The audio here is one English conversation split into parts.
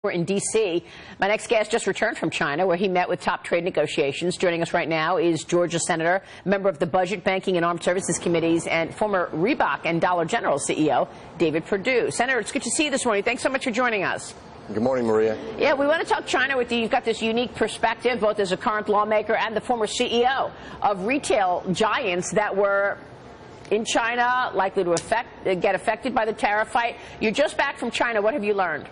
We're in D.C. My next guest just returned from China, where he met with top trade negotiations. Joining us right now is Georgia Senator, member of the Budget, Banking, and Armed Services Committees, and former Reebok and Dollar General CEO, David Perdue. Senator, it's good to see you this morning. Thanks so much for joining us. Good morning, Maria. Yeah, we want to talk China with you. You've got this unique perspective, both as a current lawmaker and the former CEO of retail giants that were in China, likely to get affected by the tariff fight. You're just back from China. What have you learned?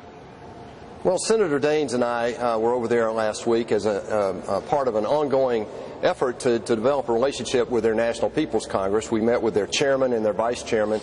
Well, Senator Daines and I were over there last week as a part of an ongoing effort to develop a relationship with their National People's Congress. We met with their chairman and their vice chairman,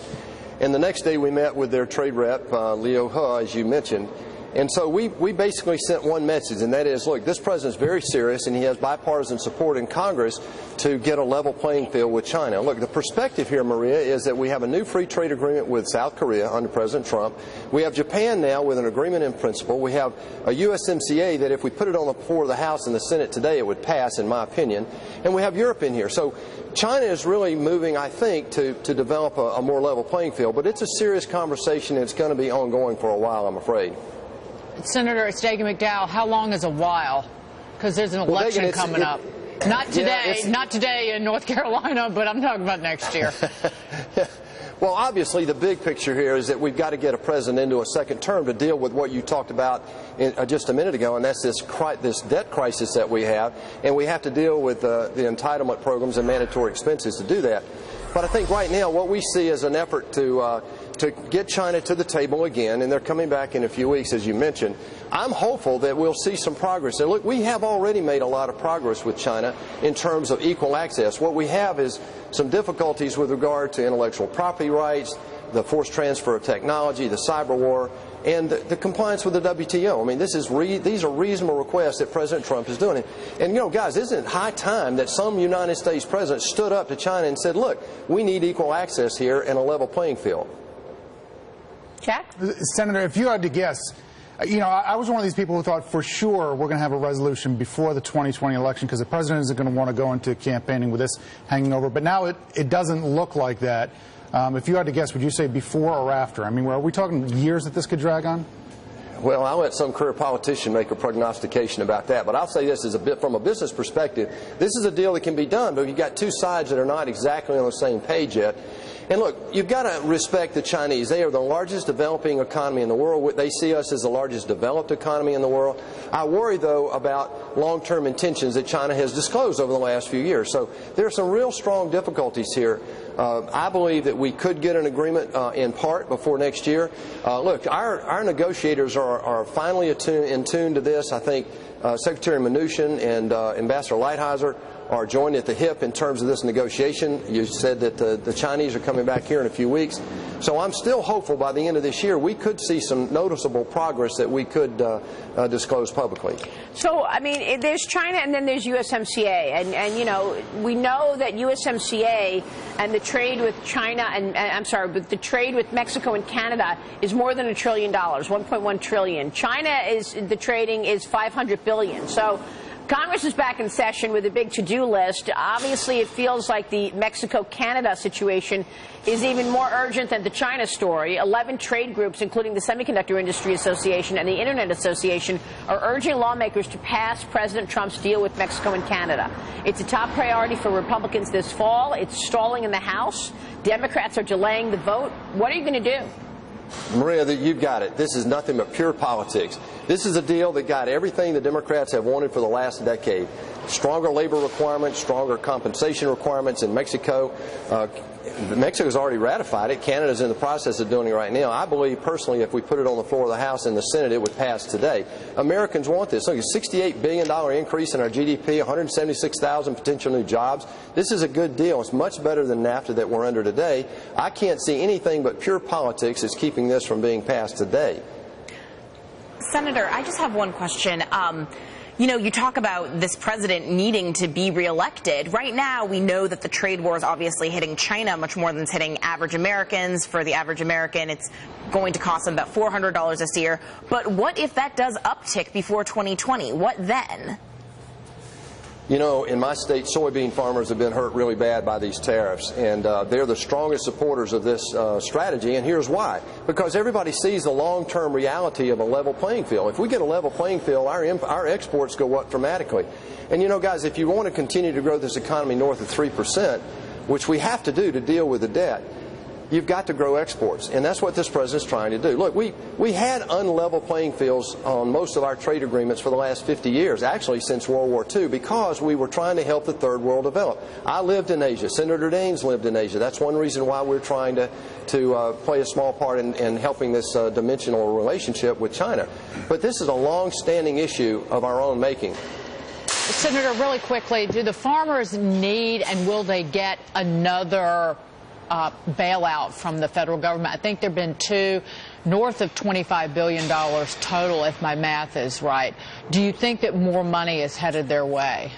and the next day we met with their trade rep, Liu He, as you mentioned. And so we basically sent one message, and that is, look, this president's very serious, and he has bipartisan support in Congress to get a level playing field with China. Look, the perspective here, Maria, is that we have a new free trade agreement with South Korea under President Trump. We have Japan now with an agreement in principle. We have a USMCA that if we put it on the floor of the House and the Senate today, it would pass, in my opinion. And we have Europe in here. So China is really moving, I think, to develop a more level playing field. But it's a serious conversation, and it's going to be ongoing for a while, I'm afraid. Senator, it's Dagen McDowell. How long is a while? Because there's an election coming up. Not today, not today in North Carolina, but I'm talking about next year. Well, obviously, the big picture here is that we've got to get a president into a second term to deal with what you talked about just a minute ago, and that's this debt crisis that we have, and we have to deal with the entitlement programs and mandatory expenses to do that. But I think right now what we see is an effort to get China to the table again, and they're coming back in a few weeks, as you mentioned. I'm hopeful that we'll see some progress. And look, we have already made a lot of progress with China in terms of equal access. What we have is some difficulties with regard to intellectual property rights, the forced transfer of technology, the cyber war, and the compliance with the WTO. I mean, these are reasonable requests that President Trump is doing. And, you know, guys, isn't it high time that some United States president stood up to China and said, look, we need equal access here and a level playing field? Jack? Senator, if you had to guess, you know, I was one of these people who thought for sure we're going to have a resolution before the 2020 election because the president isn't going to want to go into campaigning with this hanging over. But now it doesn't look like that. If you had to guess, would you say before or after? I mean, are we talking years that this could drag on? Well, I'll let some career politician make a prognostication about that. But I'll say this from a business perspective. This is a deal that can be done, but you've got two sides that are not exactly on the same page yet. And look, you've got to respect the Chinese. They are the largest developing economy in the world. They see us as the largest developed economy in the world. I worry, though, about long-term intentions that China has disclosed over the last few years. So there are some real strong difficulties here. I believe that we could get an agreement in part before next year. Look, our negotiators are finally in tune to this. I think Secretary Mnuchin and Ambassador Lighthizer are joined at the hip in terms of this negotiation. You said that the Chinese are coming back here in a few weeks. So I'm still hopeful by the end of this year we could see some noticeable progress that we could disclose publicly. So, I mean, there's China and then there's USMCA. And you know, we know that USMCA and the trade with China but the trade with Mexico and Canada is more than $1 trillion, $1.1 trillion. The trading is $500 billion. So Congress is back in session with a big to-do list. Obviously, it feels like the Mexico-Canada situation is even more urgent than the China story. 11 trade groups, including the Semiconductor Industry Association and the Internet Association, are urging lawmakers to pass President Trump's deal with Mexico and Canada. It's a top priority for Republicans this fall. It's stalling in the House. Democrats are delaying the vote. What are you going to do? Maria, you've got it. This is nothing but pure politics. This is a deal that got everything the Democrats have wanted for the last decade. Stronger labor requirements, stronger compensation requirements in Mexico. Mexico's already ratified it. Canada's in the process of doing it right now. I believe, personally, if we put it on the floor of the House and the Senate, it would pass today. Americans want this. Look, a $68 billion increase in our GDP, 176,000 potential new jobs. This is a good deal. It's much better than NAFTA that we're under today. I can't see anything but pure politics that's keeping this from being passed today. Senator, I just have one question. You know, you talk about this president needing to be reelected. Right now, we know that the trade war is obviously hitting China much more than it's hitting average Americans. For the average American, it's going to cost them about $400 this year. But what if that does uptick before 2020? What then? You know, in my state, soybean farmers have been hurt really bad by these tariffs, and they're the strongest supporters of this strategy, and here's why. Because everybody sees the long-term reality of a level playing field. If we get a level playing field, our exports go up dramatically. And you know, guys, if you want to continue to grow this economy north of 3%, which we have to do to deal with the debt, you've got to grow exports, and that's what this president's trying to do. Look, we had unlevel playing fields on most of our trade agreements for the last 50 years, actually since World War II, because we were trying to help the third world develop. I lived in Asia. Senator Daines lived in Asia. That's one reason why we're trying to play a small part in helping this dimensional relationship with China. But this is a long-standing issue of our own making. Senator, really quickly, do the farmers need and will they get another bailout from the federal government? I think there have been two, north of $25 billion total, if my math is right. Do you think that more money is headed their way?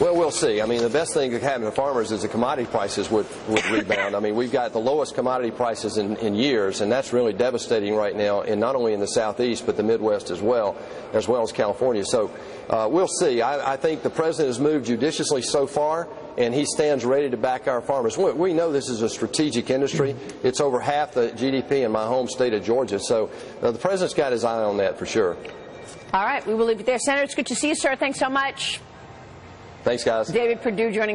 Well, we'll see. I mean, the best thing that could happen to farmers is the commodity prices would rebound. I mean, we've got the lowest commodity prices in years, and that's really devastating right now, and not only in the Southeast, but the Midwest as well as California. So we'll see. I think the president has moved judiciously so far, and he stands ready to back our farmers. We know this is a strategic industry. It's over half the GDP in my home state of Georgia. So the president's got his eye on that for sure. All right, we will leave it there. Senator, it's good to see you, sir. Thanks so much. Thanks, guys. David Perdue joining us.